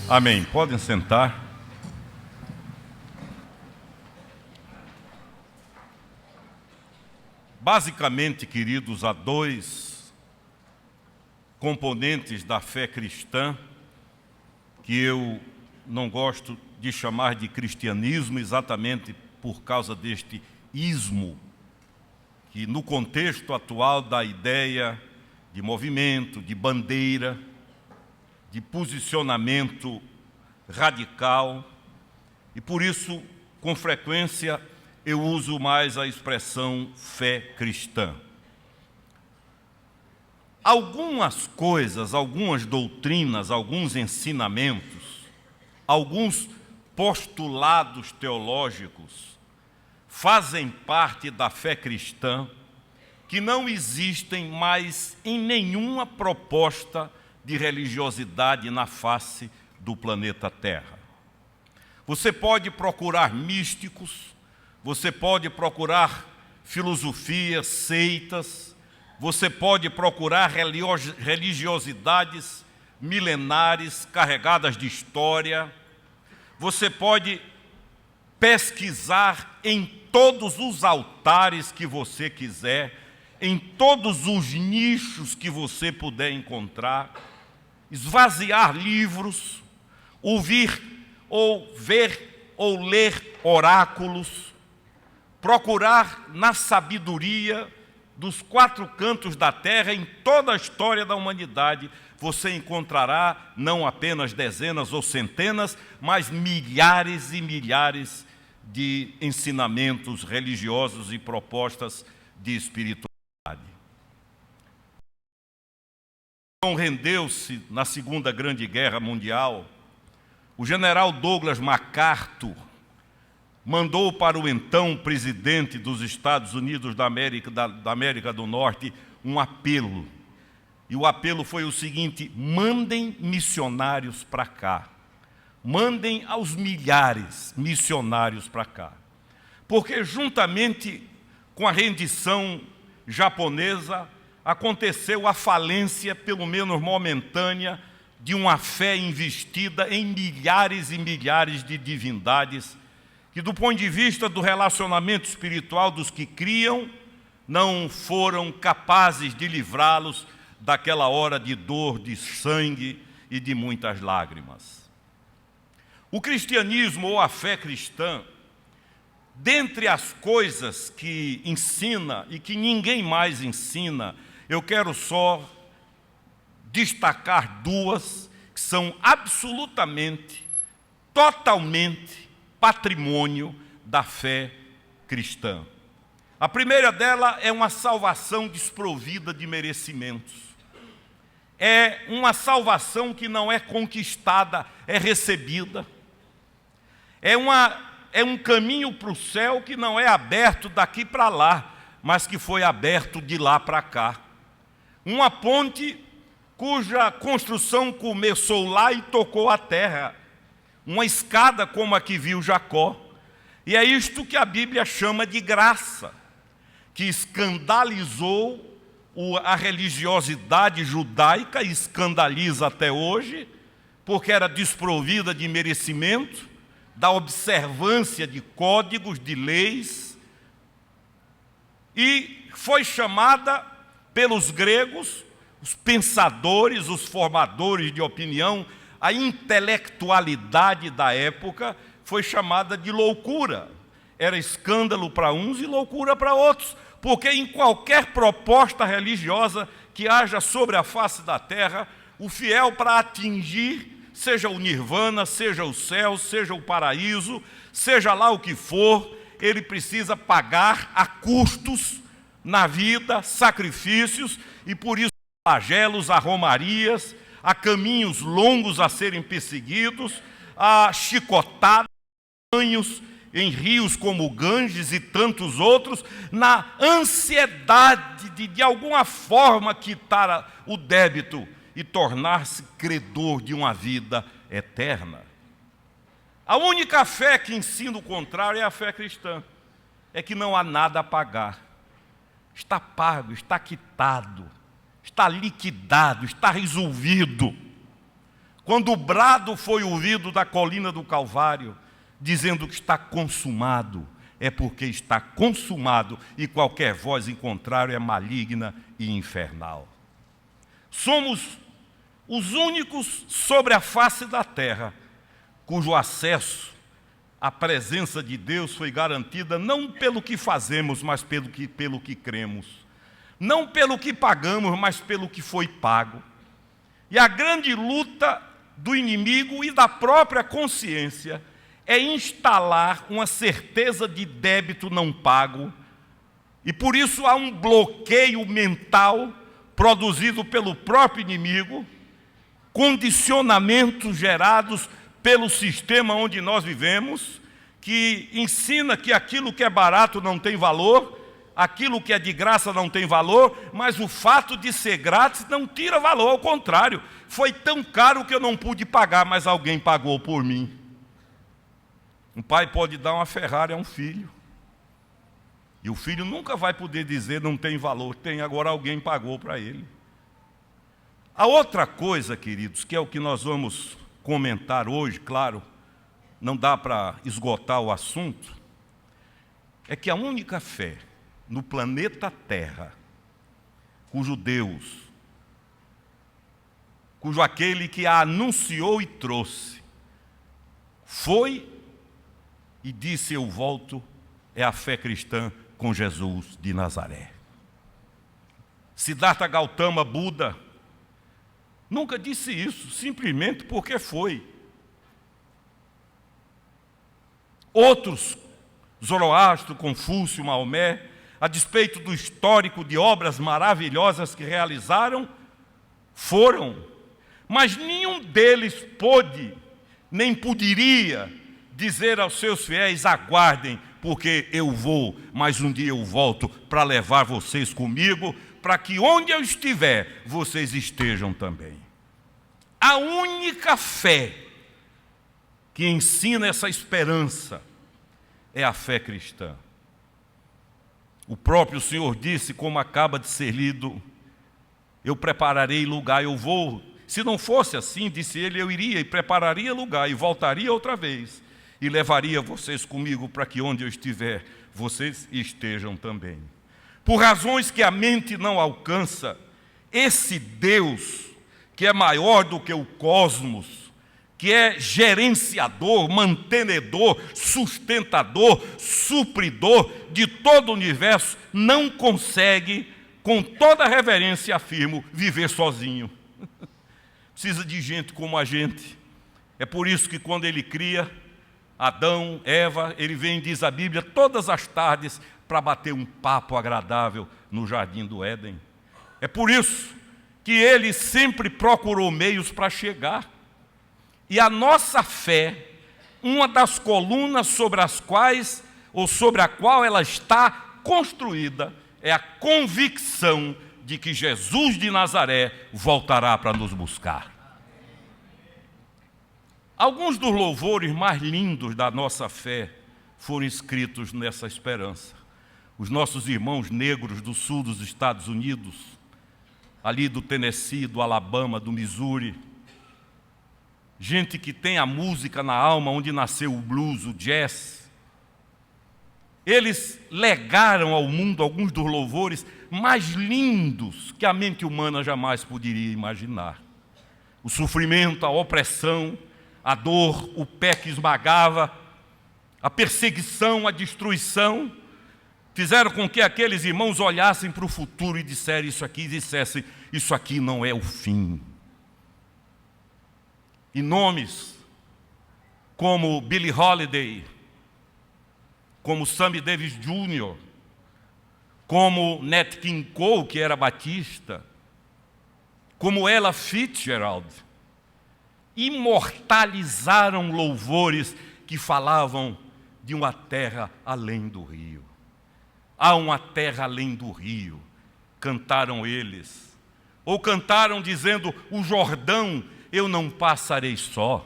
Amém. Podem sentar. Basicamente, queridos, há dois componentes da fé cristã que eu não gosto de chamar de cristianismo, exatamente por causa deste ismo, que no contexto atual da ideia de movimento, de bandeira, de posicionamento radical, e por isso, com frequência, eu uso mais a expressão fé cristã. Algumas coisas, algumas doutrinas, alguns ensinamentos, alguns postulados teológicos fazem parte da fé cristã que não existem mais em nenhuma proposta de religiosidade na face do planeta Terra. Você pode procurar místicos, você pode procurar filosofias, seitas, você pode procurar religiosidades milenares carregadas de história, você pode pesquisar em todos os altares que você quiser, em todos os nichos que você puder encontrar, esvaziar livros, ouvir ou ver ou ler oráculos, procurar na sabedoria dos quatro cantos da terra, em toda a história da humanidade, você encontrará não apenas dezenas ou centenas, mas milhares e milhares de ensinamentos religiosos e propostas de espiritualidade. Rendeu-se na Segunda Grande Guerra Mundial, o general Douglas MacArthur mandou para o então presidente dos Estados Unidos da América do Norte um apelo. E o apelo foi o seguinte: mandem missionários para cá. Mandem aos milhares missionários para cá. Porque juntamente com a rendição japonesa, aconteceu a falência, pelo menos momentânea, de uma fé investida em milhares e milhares de divindades, que do ponto de vista do relacionamento espiritual dos que criam, não foram capazes de livrá-los daquela hora de dor, de sangue e de muitas lágrimas. O cristianismo ou a fé cristã, dentre as coisas que ensina e que ninguém mais ensina, eu quero só destacar duas que são absolutamente, totalmente patrimônio da fé cristã. A primeira dela é uma salvação desprovida de merecimentos. É uma salvação que não é conquistada, é recebida. É um caminho para o céu que não é aberto daqui para lá, mas que foi aberto de lá para cá. Uma ponte cuja construção começou lá e tocou a terra. Uma escada como a que viu Jacó. E é isto que a Bíblia chama de graça, que escandalizou a religiosidade judaica, e escandaliza até hoje, porque era desprovida de merecimento, da observância de códigos, de leis, e foi chamada pelos gregos, os pensadores, os formadores de opinião, a intelectualidade da época foi chamada de loucura. Era escândalo para uns e loucura para outros, porque em qualquer proposta religiosa que haja sobre a face da terra, o fiel, para atingir, seja o nirvana, seja o céu, seja o paraíso, seja lá o que for, ele precisa pagar a custos na vida, sacrifícios, e por isso há flagelos, há romarias, há caminhos longos a serem perseguidos, há chicotadas, banhos em rios como o Ganges e tantos outros, na ansiedade de alguma forma quitar o débito e tornar-se credor de uma vida eterna. A única fé que ensina o contrário é a fé cristã, é que não há nada a pagar. Está pago, está quitado, está liquidado, está resolvido. quando o brado foi ouvido da colina do Calvário, dizendo que está consumado, é porque está consumado, e qualquer voz em contrário é maligna e infernal. Somos os únicos sobre a face da terra cujo acesso à presença de Deus foi garantida não pelo que fazemos, mas pelo que cremos. Não pelo que pagamos, mas pelo que foi pago. E a grande luta do inimigo e da própria consciência é instalar uma certeza de débito não pago, e por isso há um bloqueio mental produzido pelo próprio inimigo, condicionamentos gerados pelo sistema onde nós vivemos, que ensina que aquilo que é barato não tem valor, aquilo que é de graça não tem valor, mas o fato de ser grátis não tira valor, ao contrário, foi tão caro que eu não pude pagar, mas alguém pagou por mim. Um pai pode dar uma Ferrari a um filho, e o filho nunca vai poder dizer não tem valor, tem, agora alguém pagou para ele. A outra coisa, queridos, que é o que nós vamos comentar hoje, claro, não dá para esgotar o assunto, é que a única fé no planeta Terra, cujo Deus, cujo aquele que a anunciou e trouxe, foi e disse eu volto, é a fé cristã com Jesus de Nazaré. Siddhartha Gautama Buda nunca disse isso, simplesmente porque foi. Outros, Zoroastro, Confúcio, Maomé, a despeito do histórico de obras maravilhosas que realizaram, foram, mas nenhum deles pôde, nem poderia dizer aos seus fiéis, aguardem, porque eu vou, mas um dia eu volto para levar vocês comigo, para que onde eu estiver, vocês estejam também. A única fé que ensina essa esperança é a fé cristã. O próprio Senhor disse, como acaba de ser lido, eu prepararei lugar, eu vou. Se não fosse assim, disse ele, eu iria e prepararia lugar e voltaria outra vez e levaria vocês comigo para que onde eu estiver, vocês estejam também. Por razões que a mente não alcança, esse Deus, que é maior do que o cosmos, que é gerenciador, mantenedor, sustentador, supridor de todo o universo, não consegue, com toda reverência afirmo, viver sozinho. Precisa de gente como a gente. É por isso que quando ele cria Adão, Eva, ele vem, diz a Bíblia, todas as tardes para bater um papo agradável no jardim do Éden. É por isso que ele sempre procurou meios para chegar. E a nossa fé, uma das colunas sobre as quais, ou sobre a qual ela está construída, é a convicção de que Jesus de Nazaré voltará para nos buscar. Alguns dos louvores mais lindos da nossa fé foram escritos nessa esperança. Os nossos irmãos negros do sul dos Estados Unidos, ali do Tennessee, do Alabama, do Missouri, gente que tem a música na alma, onde nasceu o blues, o jazz, eles legaram ao mundo alguns dos louvores mais lindos que a mente humana jamais poderia imaginar. O sofrimento, a opressão, a dor, o pé que esmagava, a perseguição, a destruição, fizeram com que aqueles irmãos olhassem para o futuro e dissessem, isso aqui não é o fim. E nomes como Billie Holiday, como Sammy Davis Jr., como Nat King Cole, que era batista, como Ella Fitzgerald, imortalizaram louvores que falavam de uma terra além do rio. Há uma terra além do rio, cantaram eles. Ou cantaram dizendo, o Jordão eu não passarei só.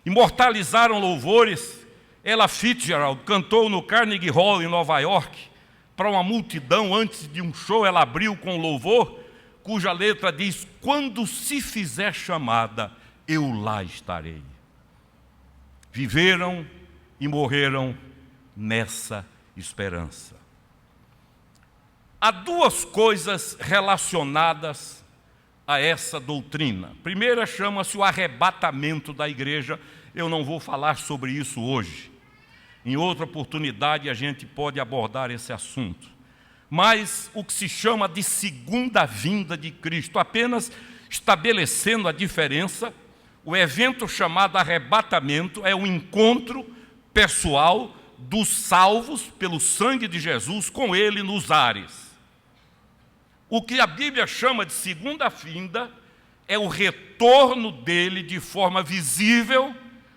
Imortalizaram louvores. Ella Fitzgerald cantou no Carnegie Hall em Nova York para uma multidão. Antes de um show ela abriu com louvor, cuja letra diz, quando se fizer chamada, eu lá estarei. Viveram e morreram nessa esperança. Há duas coisas relacionadas a essa doutrina. A primeira chama-se o arrebatamento da igreja. Eu não vou falar sobre isso hoje. Em outra oportunidade a gente pode abordar esse assunto. Mas o que se chama de segunda vinda de Cristo, apenas estabelecendo a diferença, o evento chamado arrebatamento é o encontro pessoal dos salvos pelo sangue de Jesus com Ele nos ares. O que a Bíblia chama de segunda vinda é o retorno dele de forma visível,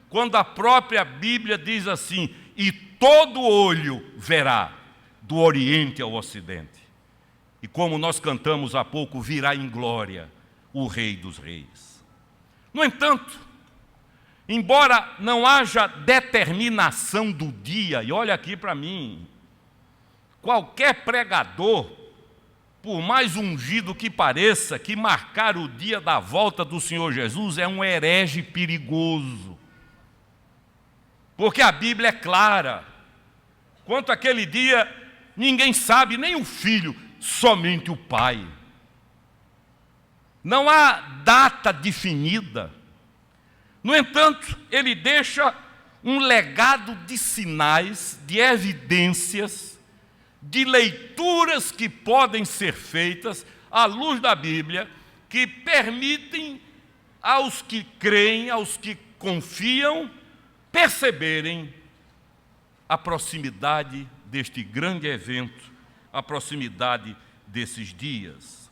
quando a própria Bíblia diz assim: e todo olho verá, do Oriente ao Ocidente. E como nós cantamos há pouco, virá em glória o Rei dos Reis. No entanto, embora não haja determinação do dia, e olha aqui para mim, qualquer pregador, por mais ungido que pareça, que marcar o dia da volta do Senhor Jesus é um herege perigoso. Porque a Bíblia é clara. Quanto àquele dia, ninguém sabe, nem o filho, somente o Pai. Não há data definida. No entanto, ele deixa um legado de sinais, de evidências, de leituras que podem ser feitas à luz da Bíblia, que permitem aos que creem, aos que confiam, perceberem a proximidade deste grande evento, a proximidade desses dias.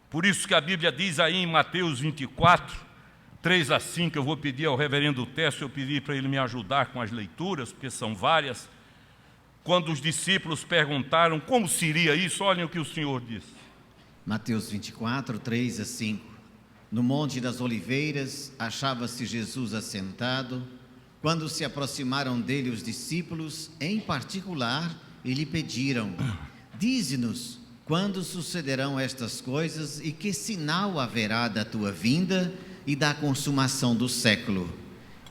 Por isso que a Bíblia diz aí em Mateus 24, 3 a 5, eu vou pedir ao reverendo Técio, eu pedi para ele me ajudar com as leituras, porque são várias. Quando os discípulos perguntaram como seria isso, olhem o que o Senhor disse. Mateus 24, 3 a 5. No Monte das Oliveiras, achava-se Jesus assentado. Quando se aproximaram dele os discípulos, em particular, e lhe pediram: dize-nos, quando sucederão estas coisas e que sinal haverá da tua vinda e da consumação do século?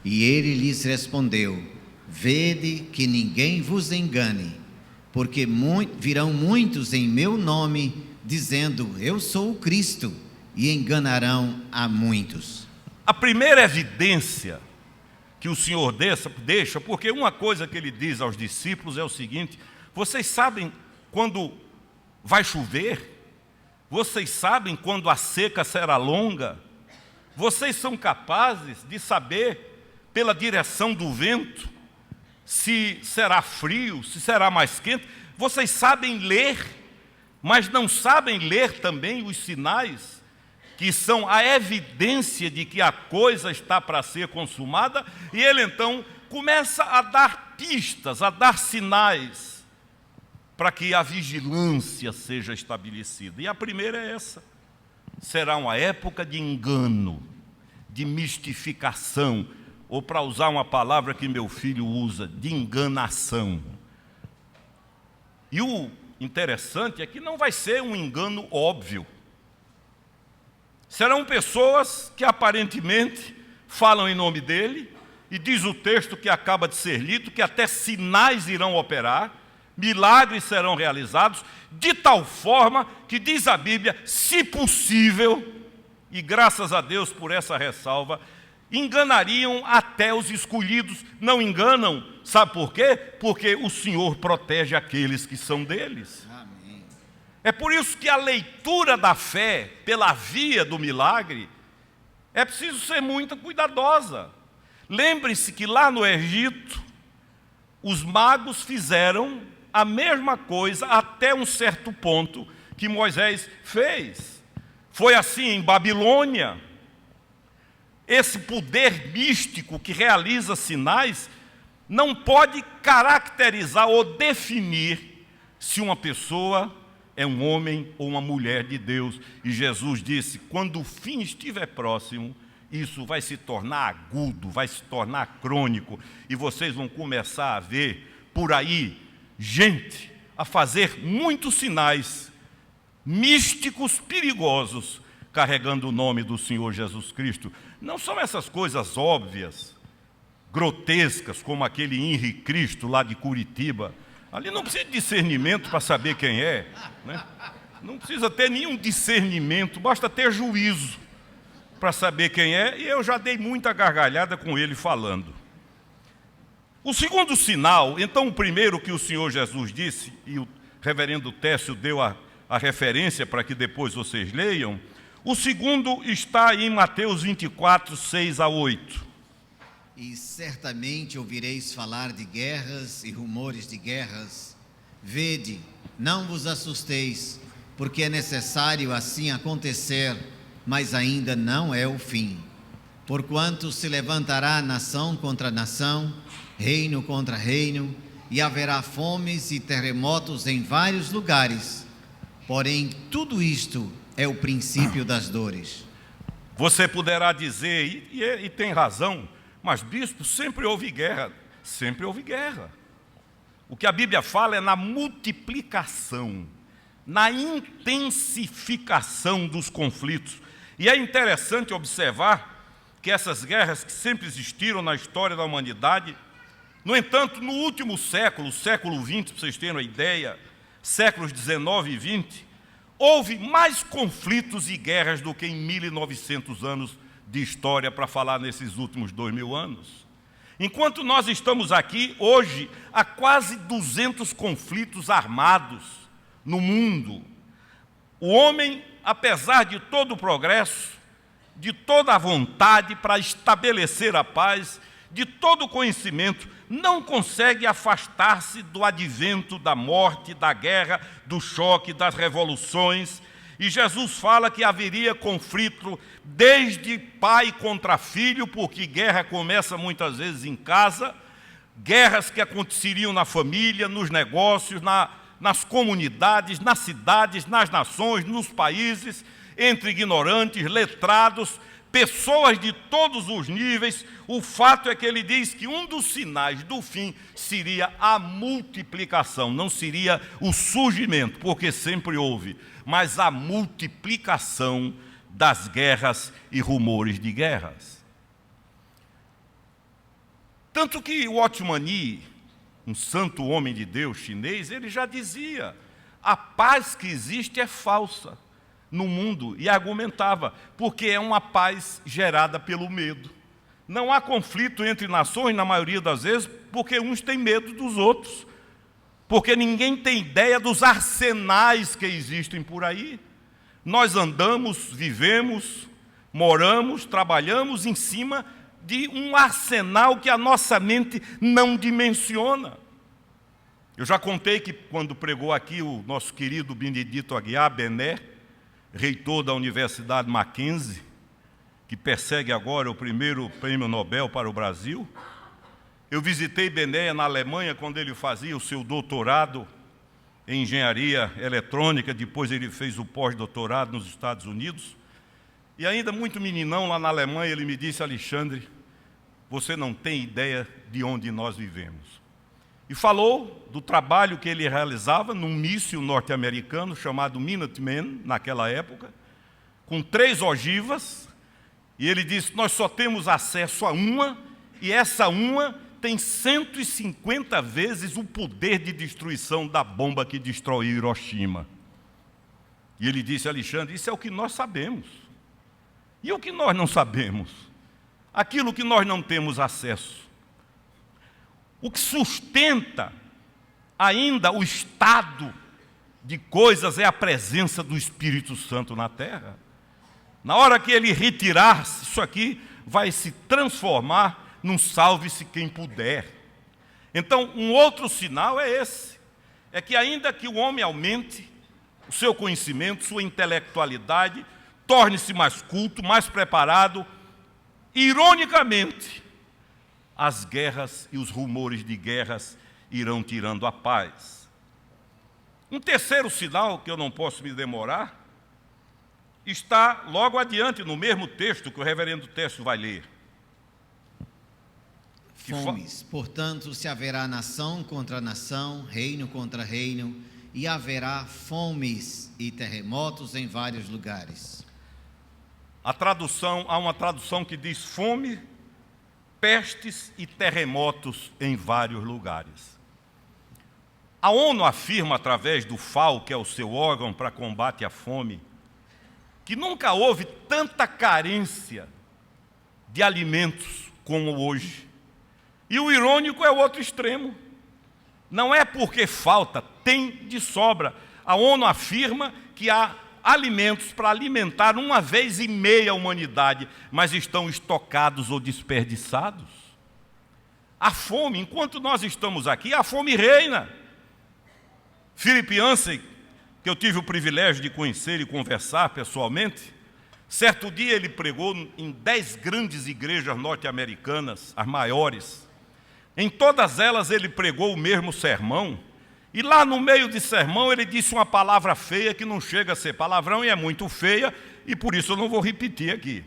E ele lhes respondeu: vede que ninguém vos engane, porque virão muitos em meu nome, dizendo, eu sou o Cristo, e enganarão a muitos. A primeira evidência que o Senhor deixa, porque uma coisa que ele diz aos discípulos é o seguinte: vocês sabem quando vai chover? Vocês sabem quando a seca será longa? Vocês são capazes de saber, pela direção do vento, se será frio, se será mais quente? Vocês sabem ler, mas não sabem ler também os sinais, que são a evidência de que a coisa está para ser consumada? E ele então começa a dar pistas, a dar sinais, para que a vigilância seja estabelecida. E a primeira é essa: será uma época de engano, de mistificação, ou, para usar uma palavra que meu filho usa, de enganação. E o interessante é que não vai ser um engano óbvio. Serão pessoas que aparentemente falam em nome dele, e diz o texto que acaba de ser lido, que até sinais irão operar, milagres serão realizados, de tal forma que, diz a Bíblia, se possível, e graças a Deus por essa ressalva, enganariam até os escolhidos. Não enganam, sabe por quê? Porque o Senhor protege aqueles que são deles. Amém. É por isso que a leitura da fé pela via do milagre é preciso ser muito cuidadosa. Lembre-se que lá no Egito, os magos fizeram a mesma coisa até um certo ponto que Moisés fez. Foi assim em Babilônia. Esse poder místico que realiza sinais não pode caracterizar ou definir se uma pessoa é um homem ou uma mulher de Deus. E Jesus disse, quando o fim estiver próximo, isso vai se tornar agudo, vai se tornar crônico, e vocês vão começar a ver por aí gente a fazer muitos sinais místicos perigosos, carregando o nome do Senhor Jesus Cristo. Não são essas coisas óbvias, grotescas, como aquele Henrique Cristo lá de Curitiba. Ali não precisa de discernimento para saber quem é, né? Não precisa ter nenhum discernimento, basta ter juízo para saber quem é, e eu já dei muita gargalhada com ele falando. O segundo sinal, então o primeiro que o Senhor Jesus disse, e o reverendo Técio deu a referência para que depois vocês leiam, o segundo está em Mateus 24, 6 a 8. E certamente ouvireis falar de guerras e rumores de guerras. Vede, não vos assusteis, porque é necessário assim acontecer, mas ainda não é o fim. Porquanto se levantará nação contra nação, reino contra reino, e haverá fomes e terremotos em vários lugares. Porém, tudo isto é o princípio das dores. Você poderá dizer, e tem razão, mas bispo, sempre houve guerra. Sempre houve guerra. O que a Bíblia fala é na multiplicação, na intensificação dos conflitos. E é interessante observar que essas guerras que sempre existiram na história da humanidade, no entanto, no último século, o século XX, para vocês terem uma ideia, séculos 19 e 20, houve mais conflitos e guerras do que em 1.900 anos de história, para falar nesses últimos 2.000 anos. Enquanto nós estamos aqui, hoje, há quase 200 conflitos armados no mundo. O homem, apesar de todo o progresso, de toda a vontade para estabelecer a paz, de todo o conhecimento, não consegue afastar-se do advento da morte, da guerra, do choque, das revoluções. E Jesus fala que haveria conflito desde pai contra filho, porque guerra começa muitas vezes em casa, guerras que aconteceriam na família, nos negócios, nas comunidades, nas cidades, nas nações, nos países, entre ignorantes, letrados, pessoas de todos os níveis. O fato é que ele diz que um dos sinais do fim seria a multiplicação, não seria o surgimento, porque sempre houve, mas a multiplicação das guerras e rumores de guerras. Tanto que o Watchman Nee, um santo homem de Deus chinês, ele já dizia: a paz que existe é falsa no mundo, e argumentava, porque é uma paz gerada pelo medo. Não há conflito entre nações, na maioria das vezes, porque uns têm medo dos outros, porque ninguém tem ideia dos arsenais que existem por aí. Nós andamos, vivemos, moramos, trabalhamos em cima de um arsenal que a nossa mente não dimensiona. Eu já contei que quando pregou aqui o nosso querido Benedito Aguiar Bené, reitor da Universidade Mackenzie, que persegue agora o primeiro prêmio Nobel para o Brasil, eu visitei Bené na Alemanha quando ele fazia o seu doutorado em engenharia eletrônica, depois ele fez o pós-doutorado nos Estados Unidos, e ainda muito meninão lá na Alemanha, ele me disse: Alexandre, você não tem ideia de onde nós vivemos. E falou do trabalho que ele realizava num míssil norte-americano chamado Minuteman, naquela época, com 3 ogivas, e ele disse: nós só temos acesso a uma, e essa uma tem 150 vezes o poder de destruição da bomba que destruiu Hiroshima. E ele disse: Alexandre, isso é o que nós sabemos. E o que nós não sabemos? Aquilo que nós não temos acesso. O que sustenta ainda o estado de coisas é a presença do Espírito Santo na terra. Na hora que ele retirar-se, isso aqui vai se transformar num salve-se quem puder. Então, um outro sinal é esse, é que ainda que o homem aumente o seu conhecimento, sua intelectualidade, torne-se mais culto, mais preparado, ironicamente, as guerras e os rumores de guerras irão tirando a paz. Um terceiro sinal, que eu não posso me demorar, está logo adiante, no mesmo texto que o reverendo Técio vai ler. Fomes, portanto, se haverá nação contra nação, reino contra reino, e haverá fomes e terremotos em vários lugares. há uma tradução que diz fome, pestes e terremotos em vários lugares. A ONU afirma, através do FAO, que é o seu órgão para combate à fome, que nunca houve tanta carência de alimentos como hoje. E o irônico é o outro extremo. Não é porque falta, tem de sobra. A ONU afirma que há alimentos para alimentar 1,5 a humanidade, mas estão estocados ou desperdiçados. A fome, enquanto nós estamos aqui, a fome reina. Philip Yancey, que eu tive o privilégio de conhecer e conversar pessoalmente, certo dia ele pregou em 10 grandes igrejas norte-americanas, as maiores. Em todas elas ele pregou o mesmo sermão, e lá no meio de sermão ele disse uma palavra feia que não chega a ser palavrão e é muito feia, e por isso eu não vou repetir aqui.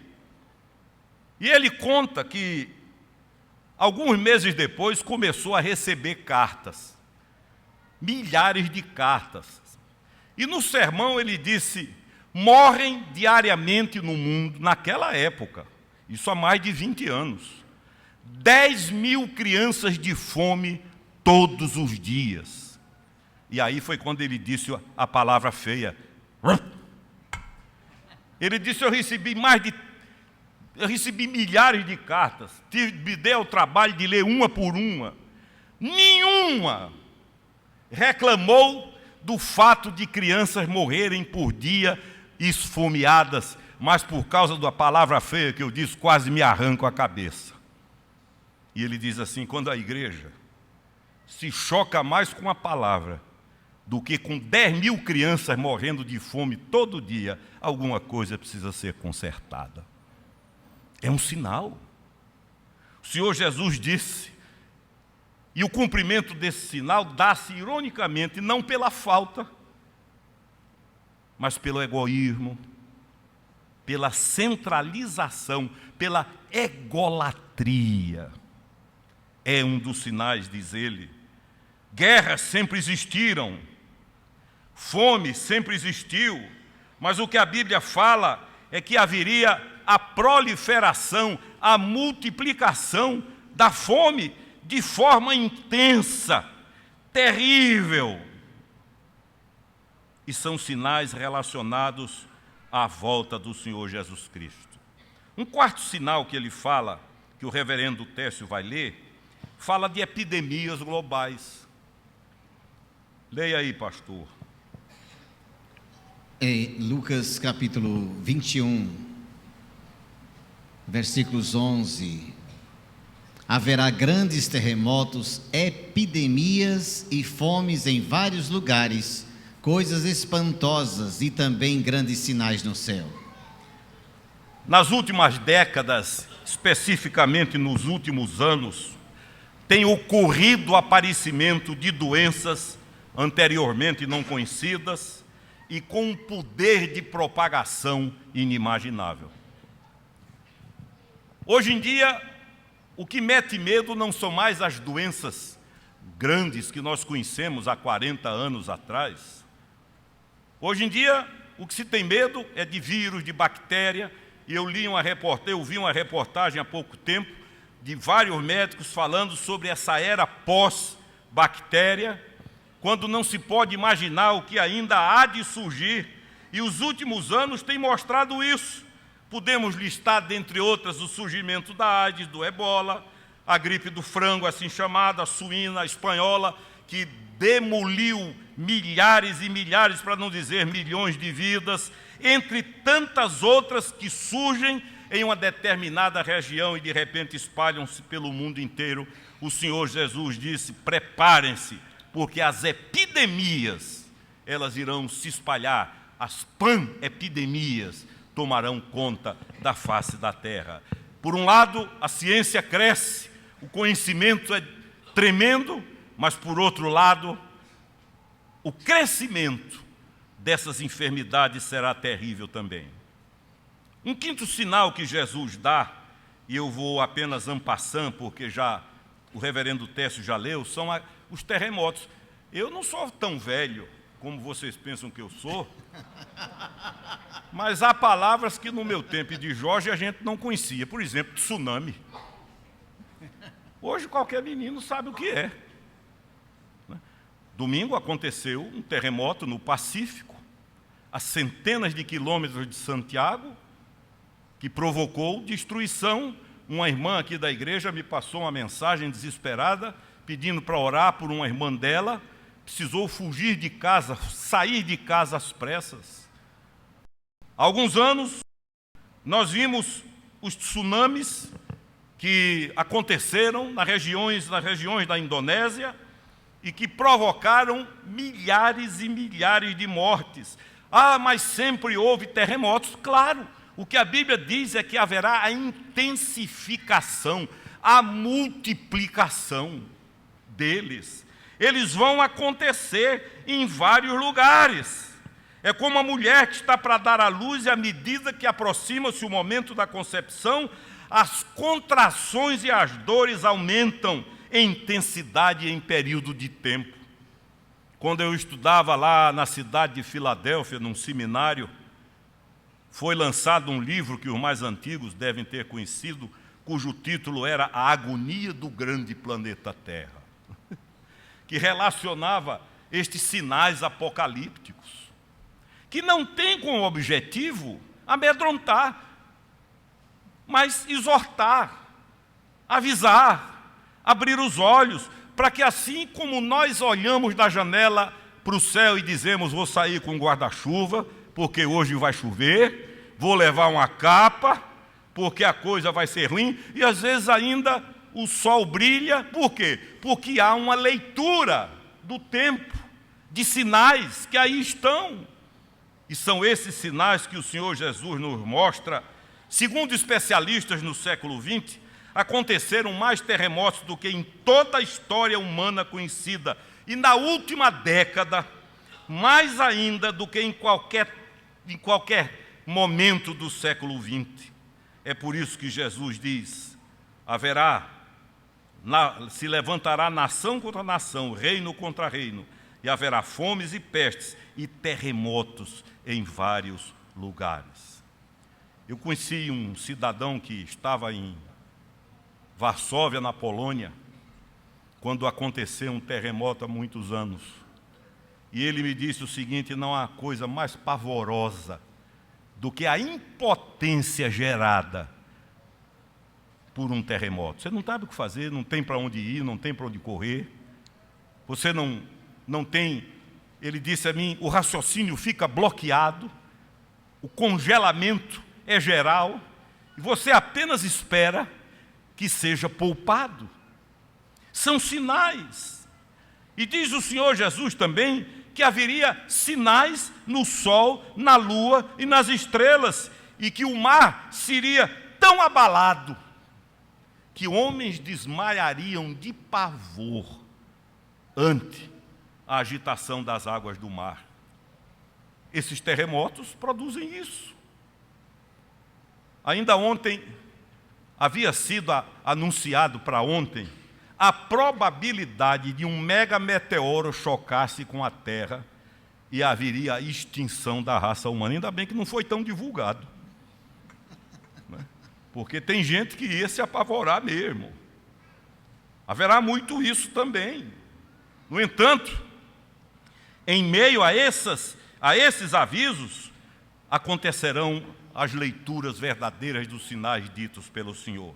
E ele conta que, alguns meses depois, começou a receber cartas, milhares de cartas. E no sermão ele disse: morrem diariamente no mundo, naquela época, isso há mais de 20 anos, 10 mil crianças de fome todos os dias. E aí foi quando ele disse a palavra feia. Ele disse: eu recebi milhares de cartas, me dei ao trabalho de ler uma por uma. Nenhuma reclamou do fato de crianças morrerem por dia esfomeadas, mas por causa da palavra feia que eu disse, quase me arranco a cabeça. E ele diz assim: quando a igreja se choca mais com a palavra do que com 10 mil crianças morrendo de fome todo dia, alguma coisa precisa ser consertada. É um sinal. O Senhor Jesus disse, e o cumprimento desse sinal dá-se ironicamente não pela falta, mas pelo egoísmo, pela centralização, pela egolatria. É um dos sinais, diz ele. Guerras sempre existiram, fome sempre existiu, mas o que a Bíblia fala é que haveria a proliferação, a multiplicação da fome de forma intensa, terrível. E são sinais relacionados à volta do Senhor Jesus Cristo. Um quarto sinal que ele fala, que o reverendo Técio vai ler, fala de epidemias globais. Leia aí, pastor. Em Lucas capítulo 21, versículos 11. Haverá grandes terremotos, epidemias e fomes em vários lugares, coisas espantosas e também grandes sinais no céu. Nas últimas décadas, especificamente nos últimos anos, tem ocorrido o aparecimento de doenças anteriormente não conhecidas e com um poder de propagação inimaginável. Hoje em dia, o que mete medo não são mais as doenças grandes que nós conhecemos há 40 anos atrás. Hoje em dia, o que se tem medo é de vírus, de bactéria, e eu vi uma reportagem há pouco tempo de vários médicos falando sobre essa era pós-bactéria, quando não se pode imaginar o que ainda há de surgir, e os últimos anos têm mostrado isso. Podemos listar, dentre outras, o surgimento da AIDS, do ebola, a gripe do frango, assim chamada, a suína, a espanhola, que demoliu milhares e milhares, para não dizer milhões de vidas, entre tantas outras que surgem em uma determinada região e de repente espalham-se pelo mundo inteiro. O Senhor Jesus disse: preparem-se, porque as epidemias, elas irão se espalhar, as pan-epidemias tomarão conta da face da terra. Por um lado, a ciência cresce, o conhecimento é tremendo, mas por outro lado, o crescimento dessas enfermidades será terrível também. Um quinto sinal que Jesus dá, e eu vou apenas en passant, porque já o reverendo Técio já leu, são os terremotos. Eu não sou tão velho como vocês pensam que eu sou, mas há palavras que no meu tempo de Jorge a gente não conhecia. Por exemplo, tsunami. Hoje qualquer menino sabe o que é. Domingo aconteceu um terremoto no Pacífico, a centenas de quilômetros de Santiago, que provocou destruição. Uma irmã aqui da igreja me passou uma mensagem desesperada, pedindo para orar por uma irmã dela, precisou fugir de casa, sair de casa às pressas. Há alguns anos, nós vimos os tsunamis que aconteceram nas regiões da Indonésia e que provocaram milhares e milhares de mortes. Ah, mas sempre houve terremotos. Claro, o que a Bíblia diz é que haverá a intensificação, a multiplicação deles. Eles vão acontecer em vários lugares. É como a mulher que está para dar à luz e à medida que aproxima-se o momento da concepção, as contrações e as dores aumentam em intensidade e em período de tempo. Quando eu estudava lá na cidade de Filadélfia, num seminário, foi lançado um livro que os mais antigos devem ter conhecido, cujo título era A Agonia do Grande Planeta Terra, que relacionava estes sinais apocalípticos, que não tem como objetivo amedrontar, mas exortar, avisar, abrir os olhos, para que assim como nós olhamos da janela para o céu e dizemos, vou sair com guarda-chuva, porque hoje vai chover, vou levar uma capa, porque a coisa vai ser ruim, e às vezes ainda o sol brilha, por quê? Porque há uma leitura do tempo, de sinais que aí estão. E são esses sinais que o Senhor Jesus nos mostra. Segundo especialistas no século XX, aconteceram mais terremotos do que em toda a história humana conhecida. E na última década, mais ainda do que em qualquer momento do século XX. É por isso que Jesus diz, se levantará nação contra nação, reino contra reino, e haverá fomes e pestes e terremotos em vários lugares. Eu conheci um cidadão que estava em Varsóvia, na Polônia, quando aconteceu um terremoto há muitos anos. E ele me disse o seguinte, não há coisa mais pavorosa do que a impotência gerada por um terremoto. Você não sabe o que fazer, não tem para onde ir, não tem para onde correr. Você não tem, ele disse a mim, o raciocínio fica bloqueado, o congelamento é geral, e você apenas espera que seja poupado. São sinais. E diz o Senhor Jesus também que haveria sinais no sol, na lua e nas estrelas, e que o mar seria tão abalado que homens desmaiariam de pavor ante a agitação das águas do mar. Esses terremotos produzem isso. Ainda ontem, havia sido anunciado para ontem a probabilidade de um mega meteoro chocasse com a Terra e haveria a extinção da raça humana. Ainda bem que não foi tão divulgado, né? Porque tem gente que ia se apavorar mesmo. Haverá muito isso também. No entanto, em meio a esses avisos, acontecerão as leituras verdadeiras dos sinais ditos pelo Senhor.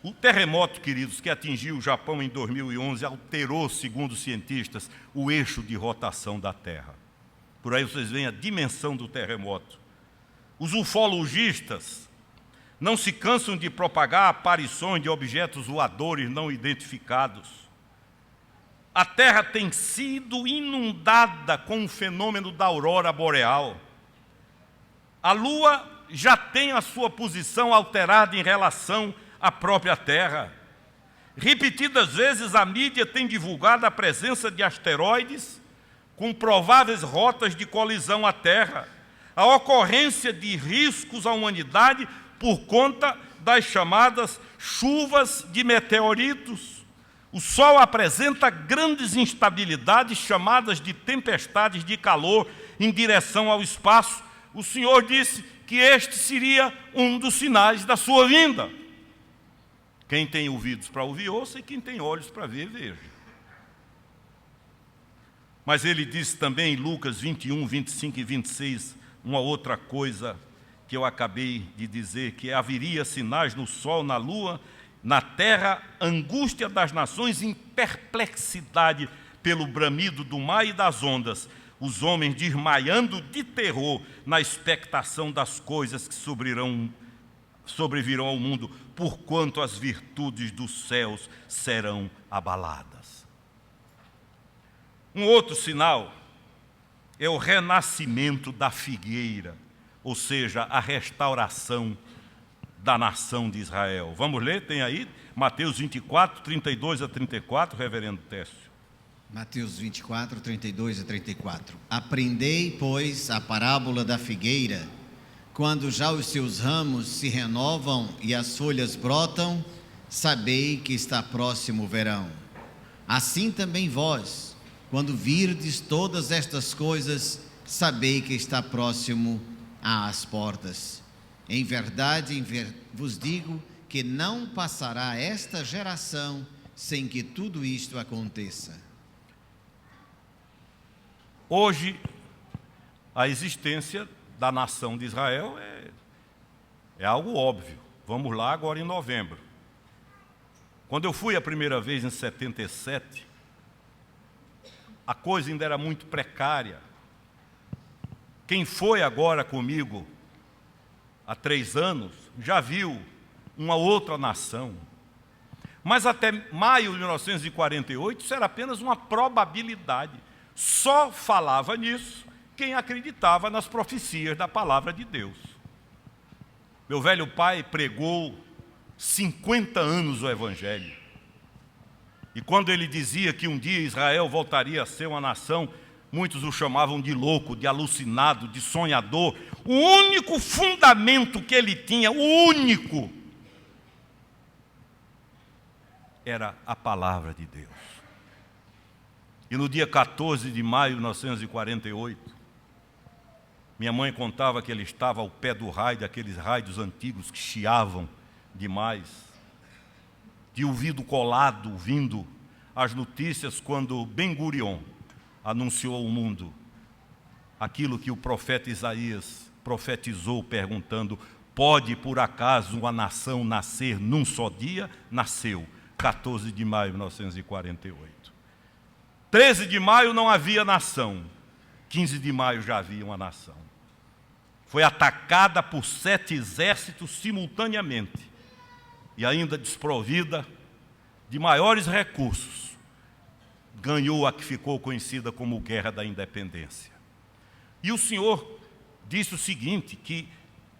O terremoto, queridos, que atingiu o Japão em 2011, alterou, segundo os cientistas, o eixo de rotação da Terra. Por aí vocês veem a dimensão do terremoto. Os ufologistas não se cansam de propagar aparições de objetos voadores não identificados. A Terra tem sido inundada com o fenômeno da aurora boreal. A Lua já tem a sua posição alterada em relação à própria Terra. Repetidas vezes a mídia tem divulgado a presença de asteroides com prováveis rotas de colisão à Terra, a ocorrência de riscos à humanidade por conta das chamadas chuvas de meteoritos. O Sol apresenta grandes instabilidades chamadas de tempestades de calor em direção ao espaço. O Senhor disse que este seria um dos sinais da sua vinda. Quem tem ouvidos para ouvir, ouça, e quem tem olhos para ver, veja. Mas ele disse também em Lucas 21, 25 e 26, uma outra coisa que eu acabei de dizer, que haveria sinais no sol, na lua, na terra, angústia das nações em perplexidade pelo bramido do mar e das ondas, os homens desmaiando de terror na expectação das coisas que sobrevirão ao mundo, porquanto as virtudes dos céus serão abaladas. Um outro sinal é o renascimento da figueira, ou seja, a restauração da nação de Israel. Vamos ler? Tem aí Mateus 24, 32 a 34, reverendo Técio. Mateus 24, 32 a 34. Aprendei, pois, a parábola da figueira. Quando já os seus ramos se renovam e as folhas brotam, sabei que está próximo o verão. Assim também vós, quando virdes todas estas coisas, sabei que está próximo às portas. Em verdade, vos digo que não passará esta geração sem que tudo isto aconteça. Hoje, a existência da nação de Israel é algo óbvio. Vamos lá agora em novembro. Quando eu fui a primeira vez em 77, a coisa ainda era muito precária. Quem foi agora comigo há 3 anos já viu uma outra nação. Mas até maio de 1948 isso era apenas uma probabilidade. Só falava nisso quem acreditava nas profecias da palavra de Deus. Meu velho pai pregou 50 anos o Evangelho. E quando ele dizia que um dia Israel voltaria a ser uma nação, muitos o chamavam de louco, de alucinado, de sonhador. O único fundamento que ele tinha, o único, era a palavra de Deus. E no dia 14 de maio de 1948, minha mãe contava que ele estava ao pé do raio, daqueles raios antigos que chiavam demais, de ouvido colado, ouvindo as notícias quando Ben-Gurion anunciou ao mundo aquilo que o profeta Isaías profetizou, perguntando: pode por acaso uma nação nascer num só dia? Nasceu, 14 de maio de 1948. 13 de maio não havia nação, 15 de maio já havia uma nação. Foi atacada por 7 exércitos simultaneamente e ainda desprovida de maiores recursos, ganhou a que ficou conhecida como Guerra da Independência. E o Senhor disse o seguinte, que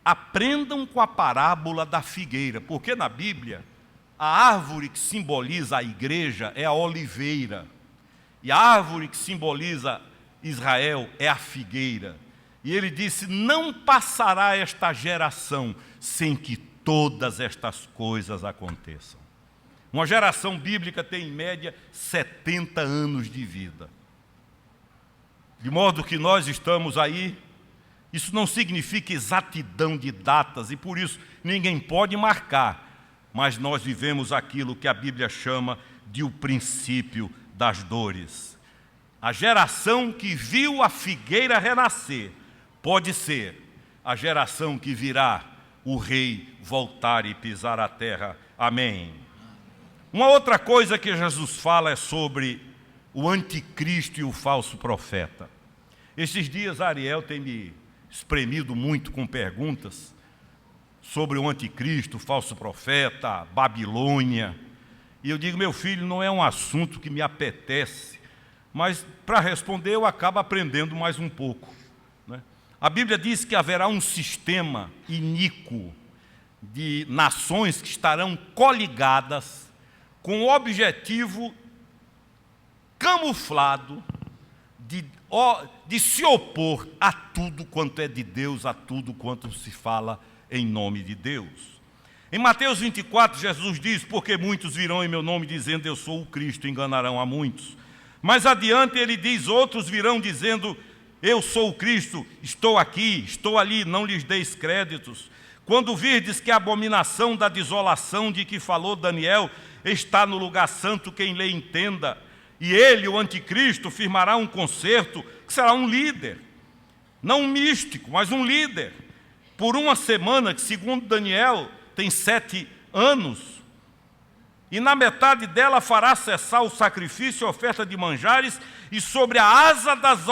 aprendam com a parábola da figueira, porque na Bíblia a árvore que simboliza a igreja é a oliveira, e a árvore que simboliza Israel é a figueira. E ele disse: não passará esta geração sem que todas estas coisas aconteçam. Uma geração bíblica tem em média 70 anos de vida. De modo que nós estamos aí, isso não significa exatidão de datas, e por isso ninguém pode marcar, mas nós vivemos aquilo que a Bíblia chama de o princípio das dores. A geração que viu a figueira renascer pode ser a geração que virá o rei voltar e pisar a terra. Amém. Uma outra coisa que Jesus fala é sobre o anticristo e o falso profeta. Esses dias Ariel tem me espremido muito com perguntas sobre o anticristo, o falso profeta, Babilônia. E eu digo: meu filho, não é um assunto que me apetece, mas para responder eu acabo aprendendo mais um pouco, né? A Bíblia diz que haverá um sistema iníquo de nações que estarão coligadas com o objetivo camuflado de se opor a tudo quanto é de Deus, a tudo quanto se fala em nome de Deus. Em Mateus 24, Jesus diz: porque muitos virão em meu nome dizendo eu sou o Cristo, enganarão a muitos. Mais adiante ele diz: outros virão dizendo eu sou o Cristo, estou aqui, estou ali, não lhes deis créditos. Quando virdes que a abominação da desolação de que falou Daniel está no lugar santo, quem lê entenda. E ele, o anticristo, firmará um concerto que será um líder, não um místico, mas um líder, por uma semana, que segundo Daniel tem 7 anos, e na metade dela fará cessar o sacrifício e a oferta de manjares, e sobre a asa das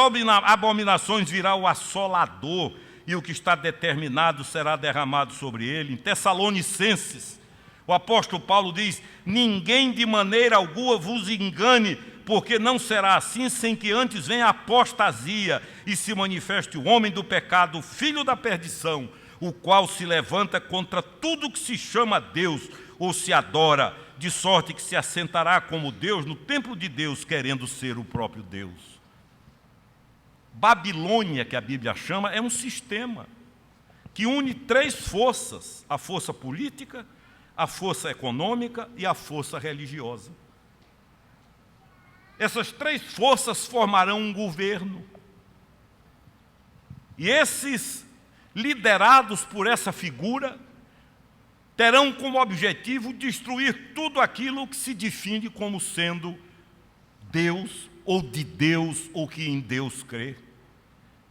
abominações virá o assolador, e o que está determinado será derramado sobre ele. Em Tessalonicenses, o apóstolo Paulo diz: ninguém de maneira alguma vos engane, porque não será assim sem que antes venha a apostasia e se manifeste o homem do pecado, o filho da perdição, o qual se levanta contra tudo que se chama Deus ou se adora, de sorte que se assentará como Deus no templo de Deus, querendo ser o próprio Deus. Babilônia, que a Bíblia chama, é um sistema que une 3 forças: a força política, a força econômica e a força religiosa. Essas 3 forças formarão um governo. E esses, liderados por essa figura, terão como objetivo destruir tudo aquilo que se define como sendo Deus, ou de Deus, ou que em Deus crê.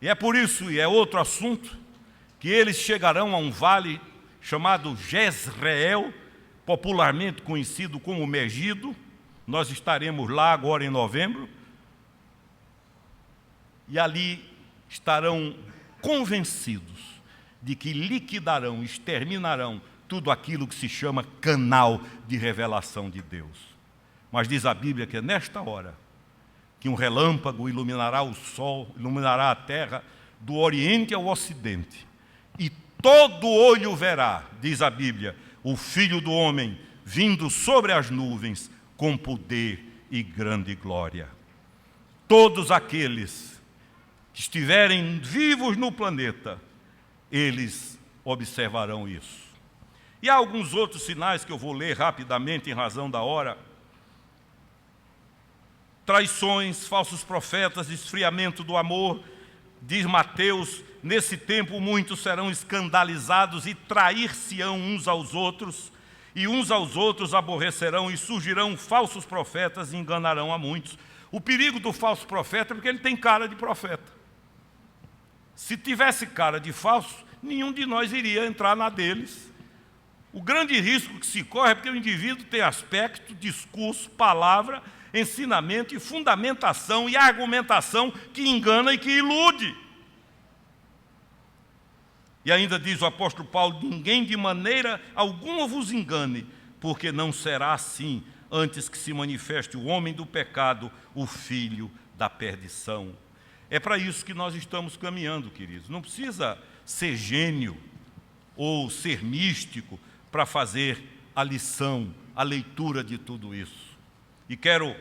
E é por isso, e é outro assunto, que eles chegarão a um vale chamado Jezreel, popularmente conhecido como Megido. Nós estaremos lá agora em novembro, e ali estarão convencidos de que liquidarão, exterminarão tudo aquilo que se chama canal de revelação de Deus. Mas diz a Bíblia que é nesta hora que um relâmpago iluminará o sol, iluminará a terra, do oriente ao ocidente, e todo olho verá, diz a Bíblia, o Filho do Homem vindo sobre as nuvens com poder e grande glória. Todos aqueles que estiverem vivos no planeta, eles observarão isso. E há alguns outros sinais que eu vou ler rapidamente em razão da hora. Traições, falsos profetas, esfriamento do amor. Diz Mateus: nesse tempo muitos serão escandalizados e trair-se-ão uns aos outros, e uns aos outros aborrecerão, e surgirão falsos profetas e enganarão a muitos. O perigo do falso profeta é porque ele tem cara de profeta. Se tivesse cara de falso, nenhum de nós iria entrar na deles. O grande risco que se corre é porque o indivíduo tem aspecto, discurso, palavra, ensinamento e fundamentação e argumentação que engana e que ilude. E ainda diz o apóstolo Paulo: ninguém de maneira alguma vos engane, porque não será assim antes que se manifeste o homem do pecado, o filho da perdição. É para isso que nós estamos caminhando, queridos. Não precisa ser gênio ou ser místico para fazer a lição, a leitura de tudo isso. E quero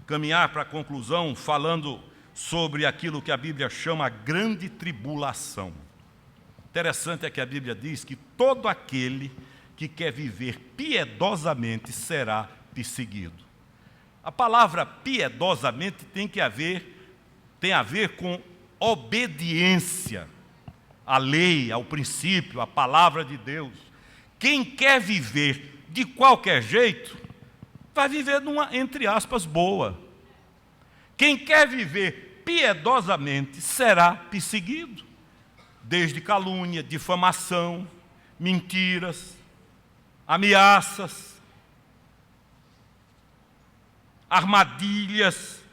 caminhar para a conclusão falando sobre aquilo que a Bíblia chama a grande tribulação. Interessante é que a Bíblia diz que todo aquele que quer viver piedosamente será perseguido. A palavra piedosamente tem a ver com obediência à lei, ao princípio, à palavra de Deus. Quem quer viver de qualquer jeito, vai viver numa, entre aspas, boa. Quem quer viver piedosamente será perseguido, desde calúnia, difamação, mentiras, ameaças, armadilhas.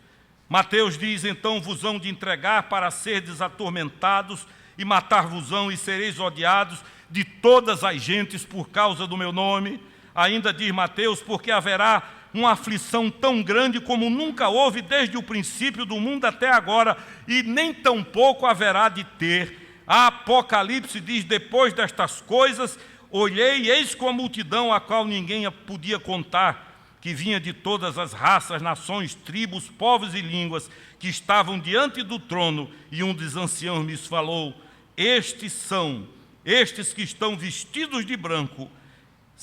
Mateus diz: então vos hão de entregar para serdes atormentados, e matar-vos-ão, e sereis odiados de todas as gentes por causa do meu nome. Ainda diz Mateus: porque haverá uma aflição tão grande como nunca houve desde o princípio do mundo até agora, e nem tampouco haverá de ter. A Apocalipse diz: depois destas coisas, olhei e eis com a multidão a qual ninguém podia contar, que vinha de todas as raças, nações, tribos, povos e línguas, que estavam diante do trono, e um dos anciãos me falou: estes que estão vestidos de branco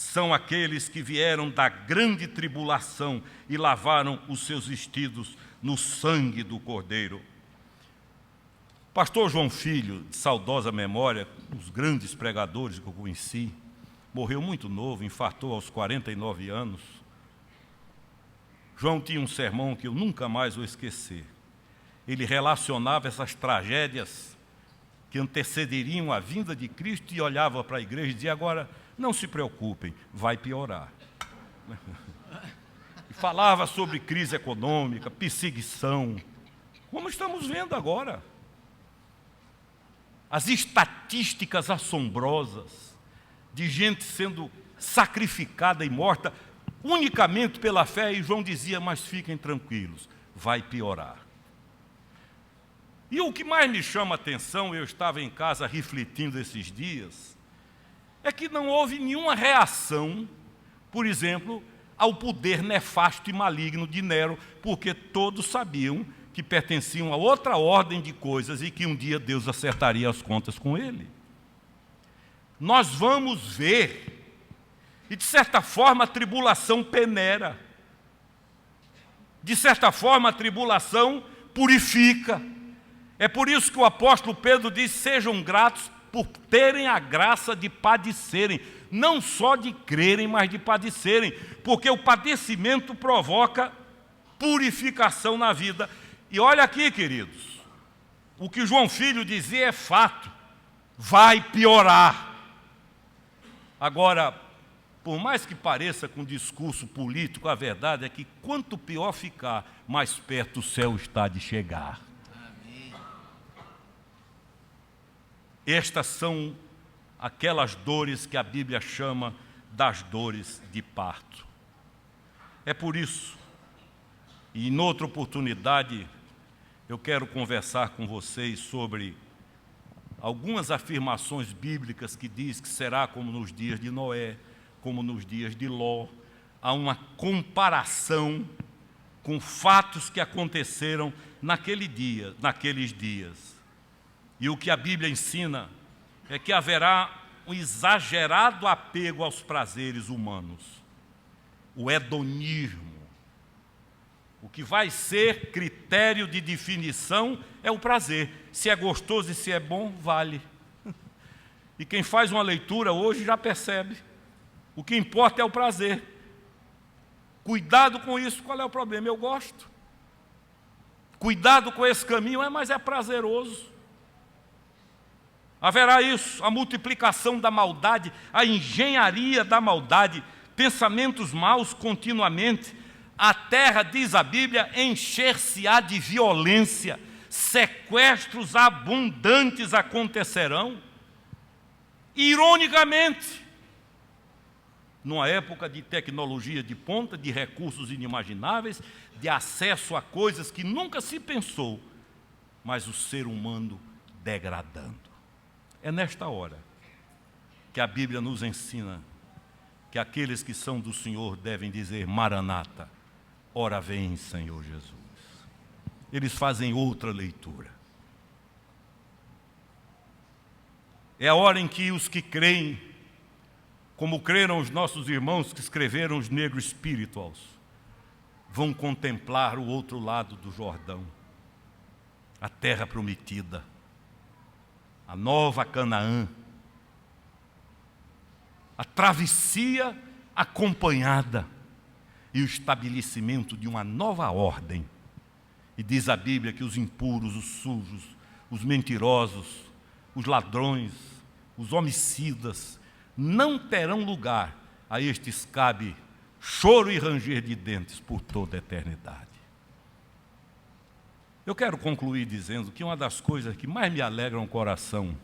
são aqueles que vieram da grande tribulação e lavaram os seus vestidos no sangue do Cordeiro. Pastor João Filho, de saudosa memória, um dos grandes pregadores que eu conheci, morreu muito novo, infartou aos 49 anos. João tinha um sermão que eu nunca mais vou esquecer. Ele relacionava essas tragédias que antecederiam a vinda de Cristo e olhava para a igreja e dizia: agora, não se preocupem, vai piorar. E falava sobre crise econômica, perseguição, como estamos vendo agora. As estatísticas assombrosas de gente sendo sacrificada e morta unicamente pela fé, e João dizia: mas fiquem tranquilos, vai piorar. E o que mais me chama a atenção, eu estava em casa refletindo esses dias, é que não houve nenhuma reação, por exemplo, ao poder nefasto e maligno de Nero, porque todos sabiam que pertenciam a outra ordem de coisas e que um dia Deus acertaria as contas com ele. Nós vamos ver, e de certa forma a tribulação peneira, de certa forma a tribulação purifica. É por isso que o apóstolo Pedro diz: sejam gratos por terem a graça de padecerem, não só de crerem, mas de padecerem, porque o padecimento provoca purificação na vida. E olha aqui, queridos, o que João Filho dizia é fato, vai piorar. Agora, por mais que pareça com discurso político, a verdade é que quanto pior ficar, mais perto o céu está de chegar. Amém. Estas são aquelas dores que a Bíblia chama das dores de parto. É por isso, e em outra oportunidade, eu quero conversar com vocês sobre algumas afirmações bíblicas que diz que será como nos dias de Noé, como nos dias de Ló. Há uma comparação com fatos que aconteceram naqueles dias. E o que a Bíblia ensina é que haverá um exagerado apego aos prazeres humanos, o hedonismo. O que vai ser critério de definição é o prazer. Se é gostoso e se é bom, vale. E quem faz uma leitura hoje já percebe. O que importa é o prazer. Cuidado com isso, qual é o problema? Eu gosto. Cuidado com esse caminho, mas é prazeroso. Haverá isso, a multiplicação da maldade, a engenharia da maldade, pensamentos maus continuamente. A terra, diz a Bíblia, encher-se-á de violência, sequestros abundantes acontecerão. Ironicamente, numa época de tecnologia de ponta, de recursos inimagináveis, de acesso a coisas que nunca se pensou, mas o ser humano degradando. É nesta hora que a Bíblia nos ensina que aqueles que são do Senhor devem dizer: Maranata, ora vem, Senhor Jesus. Eles fazem outra leitura. É a hora em que os que creem, como creram os nossos irmãos que escreveram os Negro Spirituals, vão contemplar o outro lado do Jordão, a terra prometida, a nova Canaã, a travessia acompanhada e o estabelecimento de uma nova ordem. E diz a Bíblia que os impuros, os sujos, os mentirosos, os ladrões, os homicidas não terão lugar. A estes cabe choro e ranger de dentes por toda a eternidade. Eu quero concluir dizendo que uma das coisas que mais me alegram o coração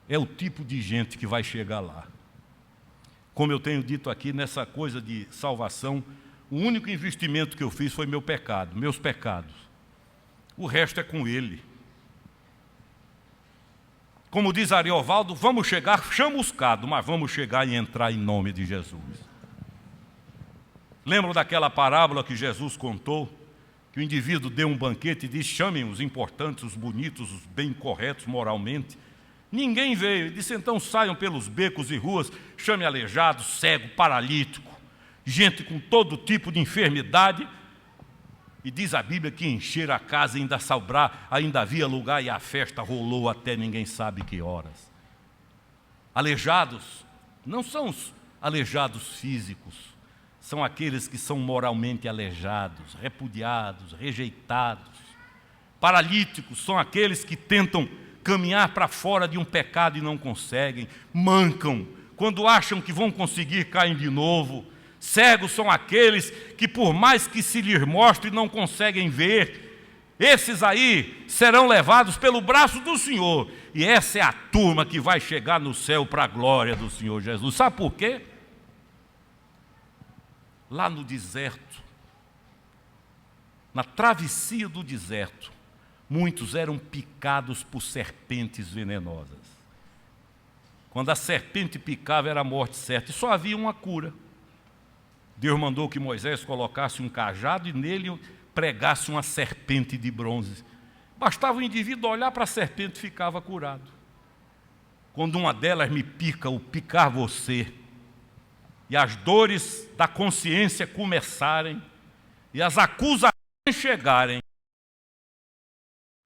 é o tipo de gente que vai chegar lá. Como eu tenho dito aqui, nessa coisa de salvação, o único investimento que eu fiz foi meu pecado, meus pecados. O resto é com Ele. Como diz Ariovaldo, vamos chegar chamuscado, mas vamos chegar e entrar em nome de Jesus. Lembram daquela parábola que Jesus contou? Que o indivíduo deu um banquete e disse: chamem os importantes, os bonitos, os bem corretos moralmente. Ninguém veio. Ele disse, então saiam pelos becos e ruas, chame aleijado, cego, paralítico, gente com todo tipo de enfermidade. E diz a Bíblia que encheram a casa, ainda havia lugar e a festa rolou até ninguém sabe que horas. Aleijados não são os aleijados físicos, são aqueles que são moralmente aleijados, repudiados, rejeitados. Paralíticos são aqueles que tentam caminhar para fora de um pecado e não conseguem, mancam, quando acham que vão conseguir, caem de novo. Cegos são aqueles que, por mais que se lhes mostre, não conseguem ver. Esses aí serão levados pelo braço do Senhor. E essa é a turma que vai chegar no céu para a glória do Senhor Jesus. Sabe por quê? Lá no deserto, na travessia do deserto, muitos eram picados por serpentes venenosas. Quando a serpente picava, era a morte certa. E só havia uma cura. Deus mandou que Moisés colocasse um cajado e nele pregasse uma serpente de bronze. Bastava o indivíduo olhar para a serpente e ficava curado. Quando uma delas me pica, ou picar você, e as dores da consciência começarem, e as acusações chegarem,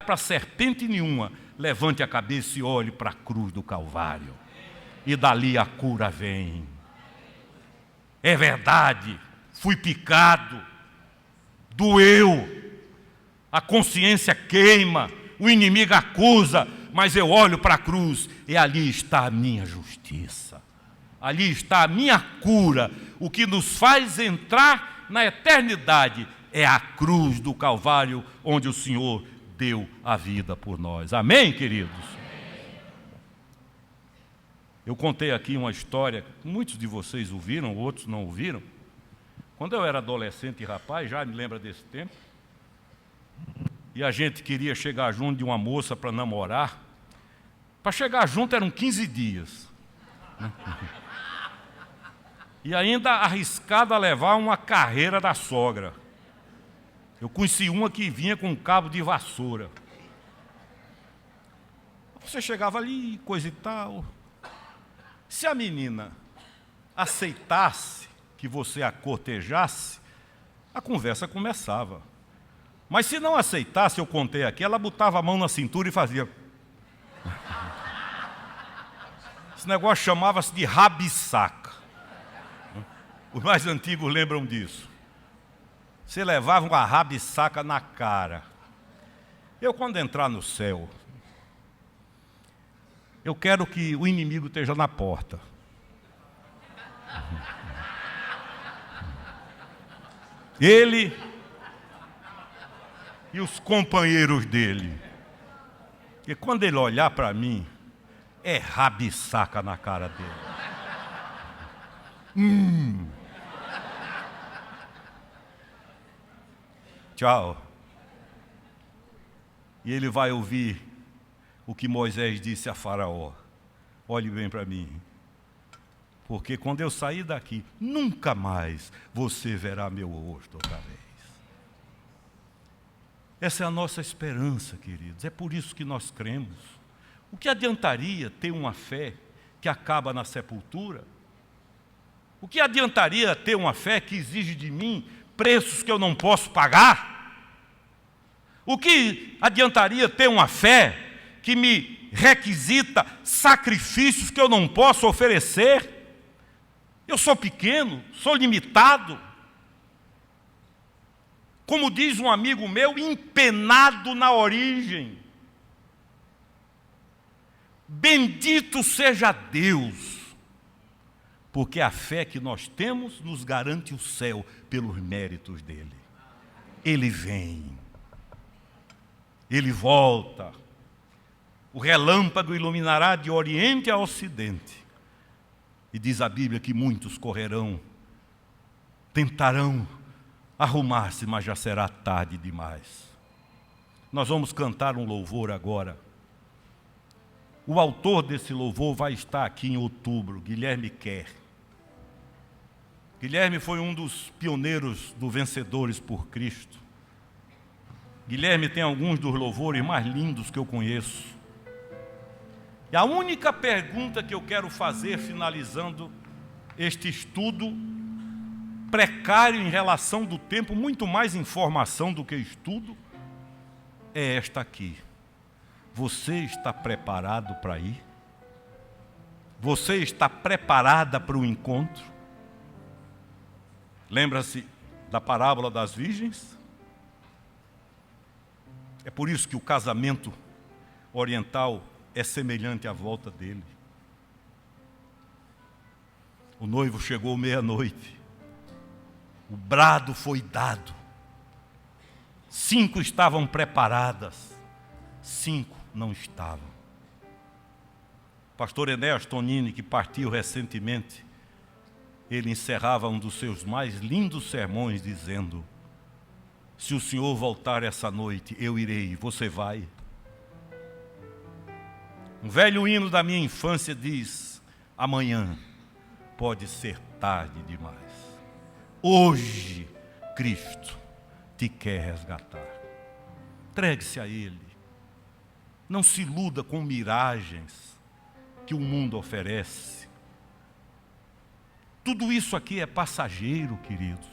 para serpente nenhuma, levante a cabeça e olhe para a cruz do Calvário. E dali a cura vem. É verdade, fui picado, doeu, a consciência queima, o inimigo acusa, mas eu olho para a cruz e ali está a minha justiça, ali está a minha cura. O que nos faz entrar na eternidade é a cruz do Calvário, onde o Senhor deu a vida por nós. Amém, queridos? Eu contei aqui uma história, muitos de vocês ouviram, outros não ouviram. Quando eu era adolescente e rapaz, já me lembra desse tempo, e a gente queria chegar junto de uma moça para namorar. Para chegar junto eram 15 dias. E ainda arriscado a levar uma carreira da sogra. Eu conheci uma que vinha com um cabo de vassoura. Você chegava ali, coisa e tal. Se a menina aceitasse que você a cortejasse, a conversa começava. Mas se não aceitasse, eu contei aqui, ela botava a mão na cintura e fazia. Esse negócio chamava-se de rabisaca. Os mais antigos lembram disso. Você levava uma rabisaca na cara. Eu, quando entrar no céu, eu quero que o inimigo esteja na porta. Ele e os companheiros dele. E quando ele olhar para mim, é rabisaca na cara dele. Tchau. E ele vai ouvir o que Moisés disse a Faraó. Olhe bem para mim. Porque quando eu sair daqui, nunca mais você verá meu rosto outra vez. Essa é a nossa esperança, queridos. É por isso que nós cremos. O que adiantaria ter uma fé que acaba na sepultura? O que adiantaria ter uma fé que exige de mim preços que eu não posso pagar? O que adiantaria ter uma fé que me requisita sacrifícios que eu não posso oferecer? Eu sou pequeno, sou limitado. Como diz um amigo meu, empenado na origem. Bendito seja Deus, porque a fé que nós temos nos garante o céu pelos méritos dele. Ele vem, ele volta, o relâmpago iluminará de oriente a ocidente. E diz a Bíblia que muitos correrão, tentarão arrumar-se, mas já será tarde demais. Nós vamos cantar um louvor agora. O autor desse louvor vai estar aqui em outubro, Guilherme Kerr. Guilherme foi um dos pioneiros do Vencedores por Cristo. Guilherme tem alguns dos louvores mais lindos que eu conheço. E a única pergunta que eu quero fazer, finalizando este estudo precário em relação do tempo, muito mais informação do que estudo, é esta aqui. Você está preparado para ir? Você está preparada para o encontro? Lembra-se da parábola das virgens? É por isso que o casamento oriental é semelhante à volta dele. O noivo chegou meia-noite. O brado foi dado. 5 estavam preparadas. 5 não estavam. O pastor Enéas Tonini, que partiu recentemente, ele encerrava um dos seus mais lindos sermões dizendo: se o Senhor voltar essa noite, eu irei. Você vai? Um velho hino da minha infância diz: amanhã pode ser tarde demais. Hoje, Cristo te quer resgatar. Entregue-se a Ele. Não se iluda com miragens que o mundo oferece. Tudo isso aqui é passageiro, queridos.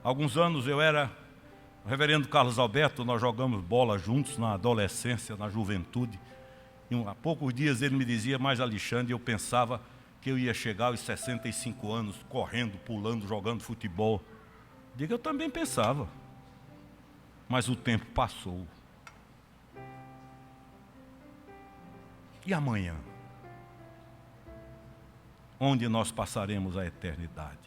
Alguns anos eu era o reverendo Carlos Alberto, nós jogamos bola juntos na adolescência, na juventude. E há poucos dias ele me dizia: mas Alexandre, eu pensava que eu ia chegar aos 65 anos, correndo, pulando, jogando futebol. Diga, eu também pensava. Mas o tempo passou. E amanhã? Onde nós passaremos a eternidade?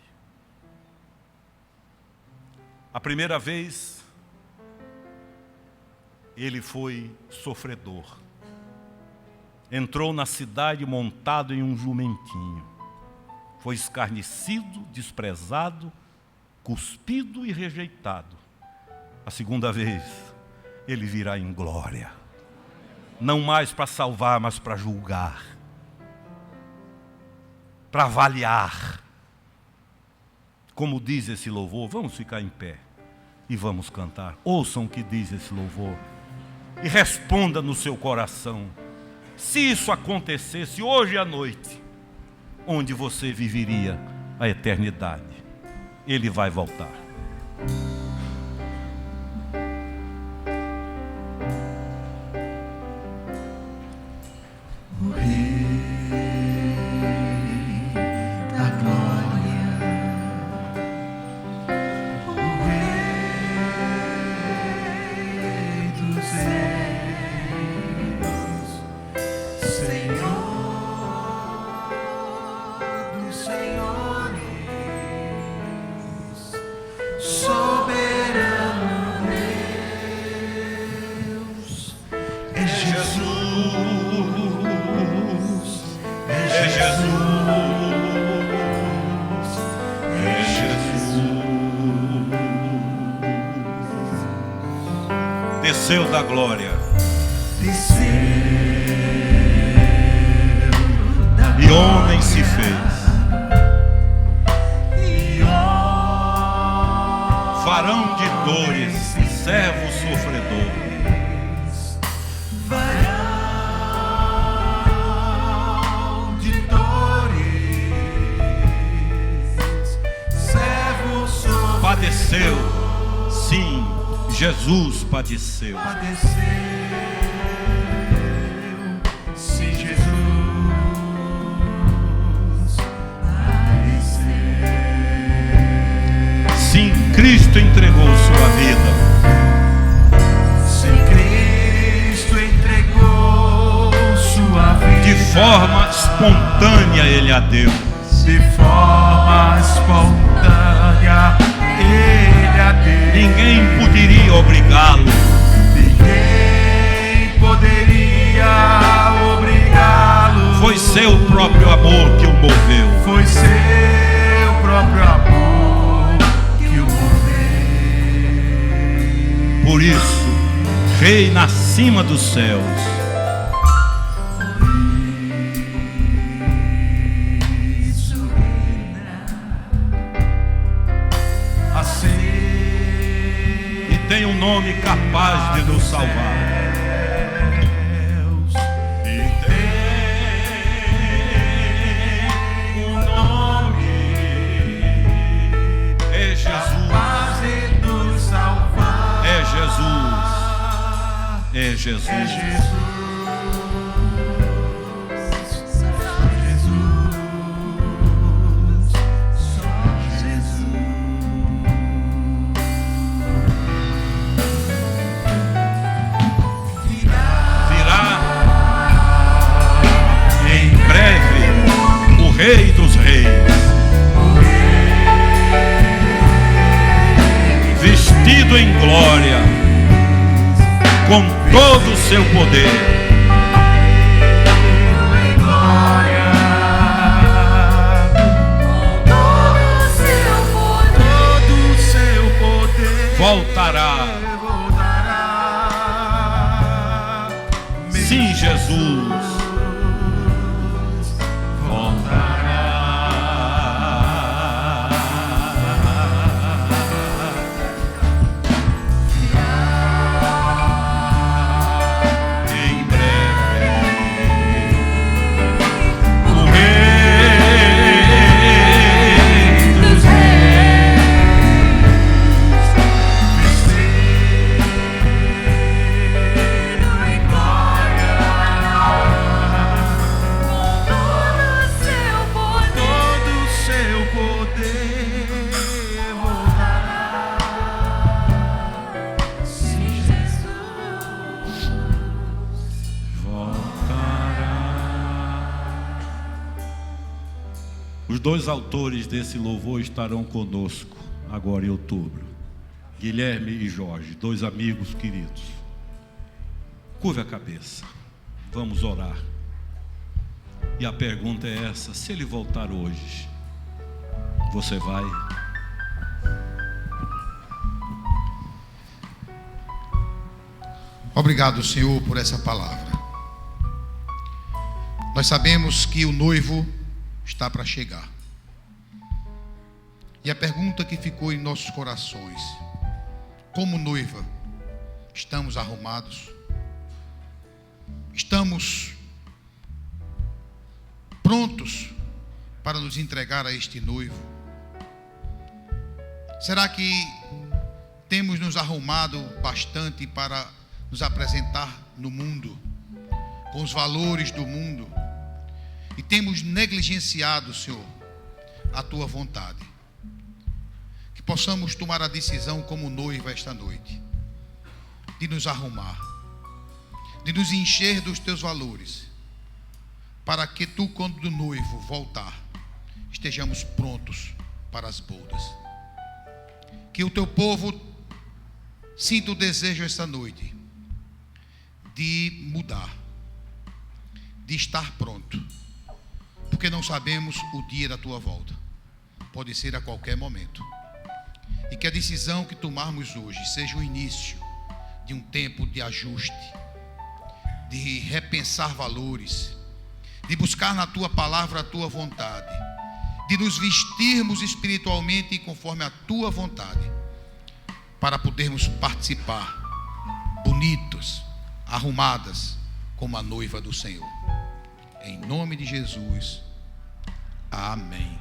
A primeira vez, ele foi sofredor. Entrou na cidade montado em um jumentinho. Foi escarnecido, desprezado, cuspido e rejeitado. A segunda vez, ele virá em glória. Não mais para salvar, mas para julgar. Para avaliar. Como diz esse louvor, vamos ficar em pé e vamos cantar. Ouçam o que diz esse louvor e responda no seu coração: se isso acontecesse hoje à noite, onde você viveria a eternidade? Ele vai voltar. O Rei da Glória, o Rei dos Reis, Senhor dos Senhores, soberano Deus, é Jesus. Desceu da glória. Desceu da E homem se fez. e Varão de dores, servo sofredor. varão de dores, servo sofredor, Padeceu, sim, Jesus padeceu. padeceu. Se Jesus padeceu, Sim, Cristo entregou sua vida. se Cristo entregou sua vida, De forma espontânea Ele a deu. de forma espontânea Ele a deu. Ninguém poderia obrigá-lo. Ninguém poderia obrigá-lo. Foi seu próprio amor que o moveu. Foi seu próprio amor que o moveu. Por isso, reina acima dos céus. Isso reina assim. E tem um nome capaz de nos salvar. é Jesus. Rei dos Reis, vestido em glória, com todo o seu poder. Voltará. Sim, Jesus. Os dois autores desse louvor estarão conosco agora em outubro, Guilherme e Jorge, dois amigos queridos. Curve a cabeça, vamos orar. E a pergunta é essa: se ele voltar hoje, você vai? Obrigado, Senhor, por essa palavra. Nós sabemos que o noivo está para chegar. E a pergunta que ficou em nossos corações: como noiva, estamos arrumados? Estamos prontos para nos entregar a este noivo? Será que temos nos arrumado bastante para nos apresentar no mundo, com os valores do mundo, e temos negligenciado, Senhor, a Tua vontade? Que possamos tomar a decisão como noiva esta noite, de nos arrumar, de nos encher dos Teus valores, para que Tu, quando do noivo voltar, estejamos prontos para as bodas. Que o Teu povo sinta o desejo esta noite de mudar, de estar pronto, porque não sabemos o dia da Tua volta, pode ser a qualquer momento. E que a decisão que tomarmos hoje seja o início de um tempo de ajuste, de repensar valores, de buscar na Tua palavra a Tua vontade, de nos vestirmos espiritualmente conforme a Tua vontade, para podermos participar bonitos, arrumadas como a noiva do Senhor. Em nome de Jesus, amém.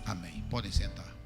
Amém. Podem sentar.